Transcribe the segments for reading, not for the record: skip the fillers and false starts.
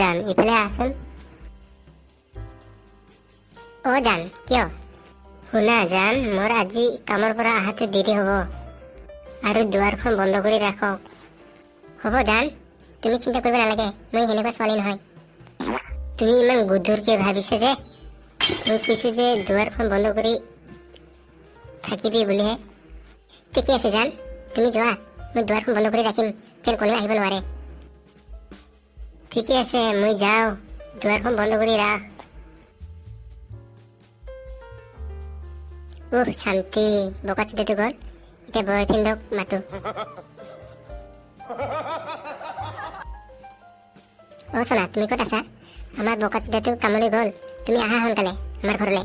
জান ইফালে আহচোন। জান কিয়? শুনা জান, মোৰ আজি কামৰ পৰা আহাতে দেৰি হ'ব আৰু দুৱাৰখন বন্ধ কৰি ৰাখক। হ'ব জান, তুমি চিন্তা কৰিব নালাগে, মই সেনেকুৱা ছোৱালী নহয়। তুমি ইমান গধুৰকে ভাবিছা যে, মই কৈছো যে দুৱাৰখন বন্ধ কৰি থাকিবি বুলিহে। ঠিকে আছে জান, তুমি যোৱা, মই দুৱাৰখন বন্ধ কৰি ৰাখিম যেন কোনেও আহিব নোৱাৰে। ঠিকে আছে, মই যাওঁ, দুৱাৰখন বন্ধ কৰি ৰাখ। শান্তি, বোকা চিধাটো গ'ল, এতিয়া বয়ফ্ৰেণ্ডক মাতো। সোনা, তুমি ক'ত আছা? আমাৰ বোকা চিধাটো কামলৈ গ'ল, তুমি আহা সোনকালে আমাৰ ঘৰলৈ।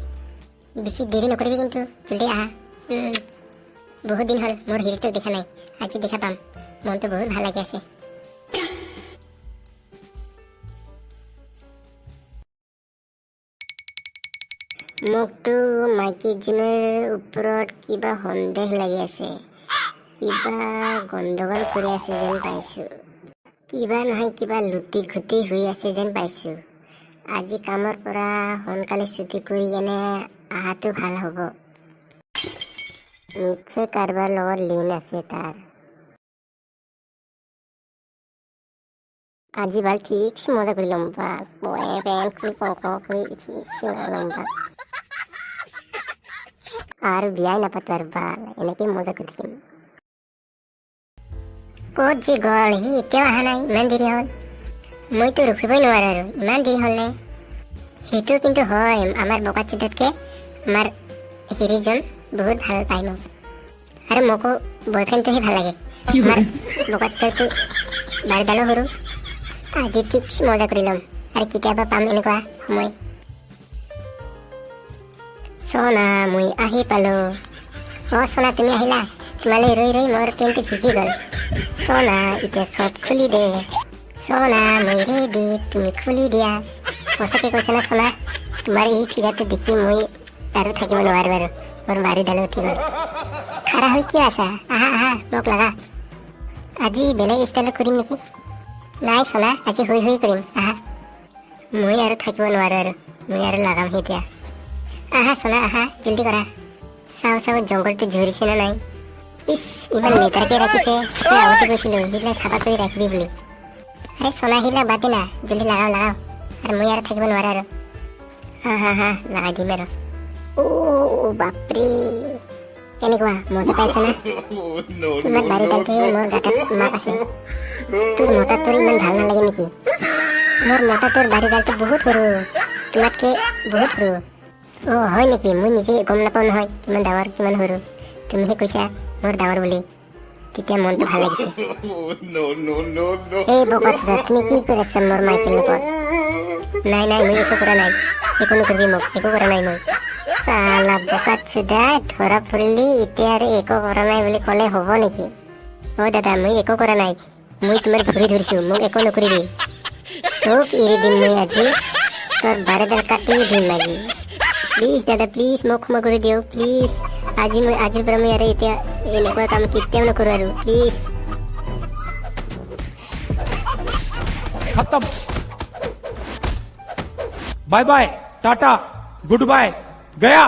বেছি দেৰি নকৰিবি কিন্তু, জলদি আহা। বহুত দিন হ'ল মোৰ হিৰিটোক দেখা নাই, আজি দেখা পাম, মনটো বহুত ভাল লাগি আছে। মোকতো মাইকীজনীৰ ওপৰত কিবা সন্দেহ লাগি আছে, কিবা গণ্ডগোল কৰি আছে যেন পাইছো। কিবা নহয় কিবা লুটি ঘুটি হৈ আছে যেন পাইছো। আজি কামৰ পৰা সোনকালে ছুটি কৰি কেনে আহাটো ভাল হ'ব। নিশ্চয় কাৰোবাৰ লগত লিন আছে তাৰ। আজি ভাল ঠিকছে মজা কৰি ল'ম বা, আৰু বিয়াই নাপাতো আৰু ভাল, এনেকে মজা কৰি থাকিম। ক'ত যে গ'ল সি, এতিয়াও অহা নাই, ইমান দেৰি হ'ল। মইতো ৰখিবই নোৱাৰো আৰু, ইমান দেৰি হ'ল নে? সেইটো কিন্তু হয়, আমাৰ বোকা চিধাতকে আমাৰ হিৰিজন বহুত ভাল পায় মোক, আৰু মোকো বয়ফ্ৰেণ্ডটোহে ভাল লাগে। আমাৰ বোকা চিধাটো বাৰডালো সৰু। আজি ঠিক মজা কৰি ল'ম, আৰু কেতিয়াবা পাম এনেকুৱা সময়। সোনা, মই আহি পালো। সোনা, তুমি আহিলা? তোমালৈ ৰৈ ৰৈ মোৰ পেণ্টটো ভিজি গ'ল। সোনা, এতিয়া চব খুলি দে। সোনা, মই ৰেডি, তুমি খুলি দিয়া। সঁচাকে কৈছা না সোনা? তোমাৰ এই ফিগাৰটো দেখি মই আৰু থাকিব নোৱাৰো আৰু, মোৰ বাৰীডালো উঠি গ'ল। খাৰা হৈ কিয় আছা? আহা আহা, মোক লাগা। আজি বেলেগ ষ্টাইলত কৰিম নেকি? নাই সোনা, আজি হৈ কৰিম, আহা। মই আৰু থাকিব নোৱাৰো আৰু, মই আৰু লাগাম এতিয়া। আহা সোনা আহা, জলদি কৰা। চাও জংঘলটো ঝৰিছে নে নাই। ইছ, ইমান লেতেৰাকে ৰাখিছে, মই আগতে কৈছিলো সেইবিলাক চাফা কৰি ৰাখিবি বুলি। আৰে সোনা, সেইবিলাক বাদ দে না, জলদি লাগাও, আৰু মই আৰু থাকিব নোৱাৰো আৰু। হা লগাই দিম আৰু। বাপৰে, কেনেকুৱা মজা পাইছে না? তোমাৰ বাৰীডালটোহে মোৰ গাঁতত মাপ আছে। তোৰ মতাটোৰ ইমান ভাল নালাগে নেকি? মোৰ মতাটোৰ বাৰীডালটো বহুত সৰু, তোমাতকে বহুত সৰু। হয় নেকি? মই নিজে গম নাপাওঁ নহয় কিমান ডাঙৰ কিমান সৰু। তুমিহে কৈছা মোৰ ডাঙৰ বুলি, তেতিয়া মনটো ভাল লাগিছে। এই বোকা চোদা, তুমি কি কৰি আছা মোৰ মাইকেল লগত? নাই মই একো কৰা নাই, একো নকৰিবি মোক, একো কৰা নাই মই। চালা বোকা চোদা, ধৰা পৰিলি এতিয়া আৰু একো কৰা নাই বুলি ক'লে হ'ব নেকি? দাদা, মই একো কৰা নাই, মই তোমাৰ ভৰি ধৰিছো, মোক একো নকৰিবি। তোক এৰি দিম মই আজি, তোৰ বাৰীডাল কাটি দিম আজি। প্লিজ দাদা, প্লিজ মোক ক্ষমা কৰি দিয়ক, প্লিজ। আজিৰ পৰা মই আৰু এতিয়া এনেকুৱা কাম কেতিয়াও নকৰো আৰু, প্লিজ। खत्म। Bye bye, tata, good bye, गया।